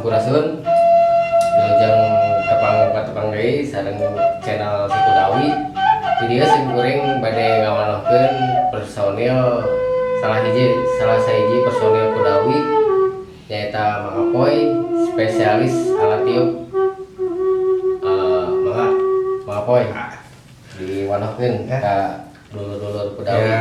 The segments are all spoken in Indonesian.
Sampurasun Wilujeng tepang deui sareng channel Si Kudawi. Video sing kuring bade ngawanohkeun personil salah sahiji personil Kudawi nyaeta Mang Apoy, spesialis alat tiup. Mang Apoy diwanohkeun ka dulur-dulur Kudawi.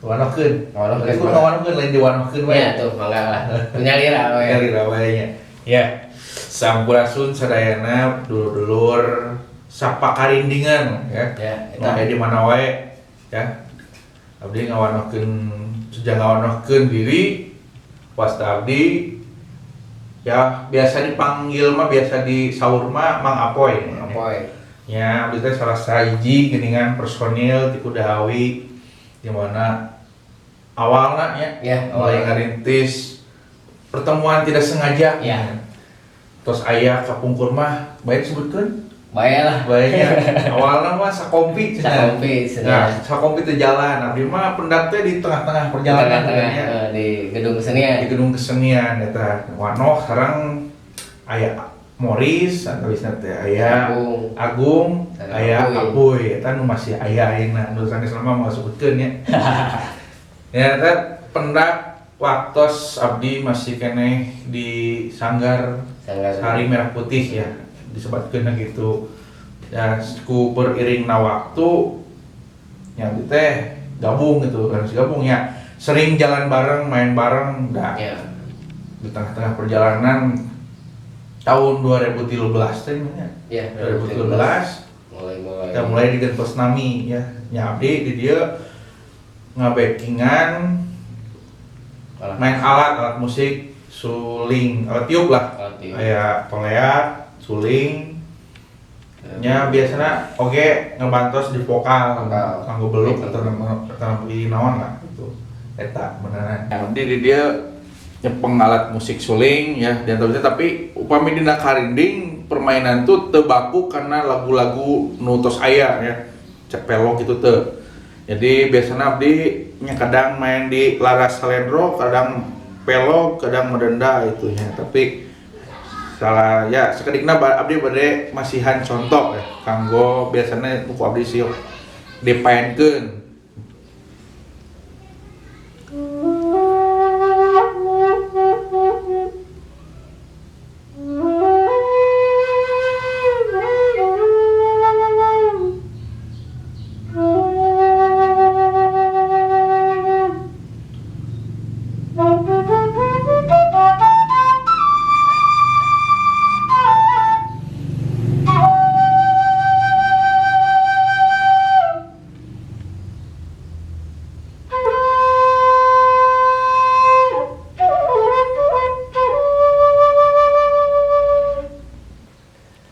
Wanohkeun lain diwanohkeun we. Ya tuh, mangga lah. Nyalira we. Nyalira we nya. Ya. Sampurasun sadayana dulur-dulur sapa karindingan ya. Ya, eta di mana wae ya. Abdi ngawanohkeun diri wasta abdi ya biasa dipanggil mah biasa disaur mah Mang Apoy. Mang Apoy. Ya, abdi teh salah sahiji geuningan personil ti Kudawi di mana awalnya mulai ngarintis pertemuan tidak sengaja ya. Terus aya kapungkur mah baik sebutkeun Bae lah. baiknya awalnya mah sakompi sakompi teh jalan abdi mah pendak teh di tengah-tengah perjalanan di gedung kesenian eta wanoh sareng aya Morris antawisna teh aya Agung aya Apoy eta nu masih aya ayeuna nu sanes mah masukkeun nya. Ya eta pendak waktos abdi masih keneh di Sanggar Sari Merah Putih ya disebutkeun gitu. Ya ku beriringna waktu nya abdi teh gabung gitu kan gabung ya sering jalan bareng main bareng ya. Di tengah-tengah perjalanan tahun 2013 teh ya 2013 kita mulai digentos nami ya abdi di dia ngabackingan main alat musik suling alat tiup lah kayak toleat suling nya biasanya oke ngebantos di vokal kanggo beluk atau nampi naon lah gitu eta beneran abdi di dia nyepeng alat musik suling ya dan tapi upami dina karinding permainan tuh teu baku karena lagu-lagu nu tos aya ya cek pelok gitu teu. Jadi biasanya abdi nya kadang main di laras salendro, kadang pelok, kadang medenda itu ya. Tapi salah ya sakedikna abdi bade masihan contoh ya kanggo biasanya buku abdi sieup dipaenkeun.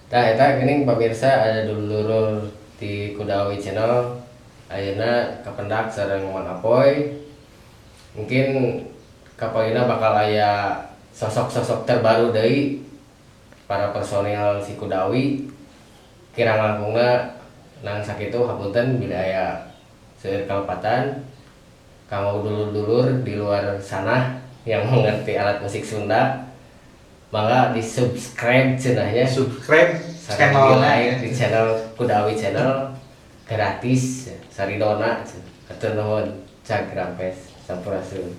Nah, eta geuning pemirsa ada dulur di Kudawi channel. Ayeuna kapendak sareng Mang Apoy. Mungkin kapoyna bakal aya sosok-sosok terbaru deui para personil Si Kudawi. Kirang langkungna nang sakitu hapunten bila aya seueur kalepatan. Kanggo dulur-dulur di luar sana yang mengerti alat musik Sunda, mangga di subscribe cenahnya channel di channel Kudawi channel gratis saridona atur nuhun cak grampes sampurasun.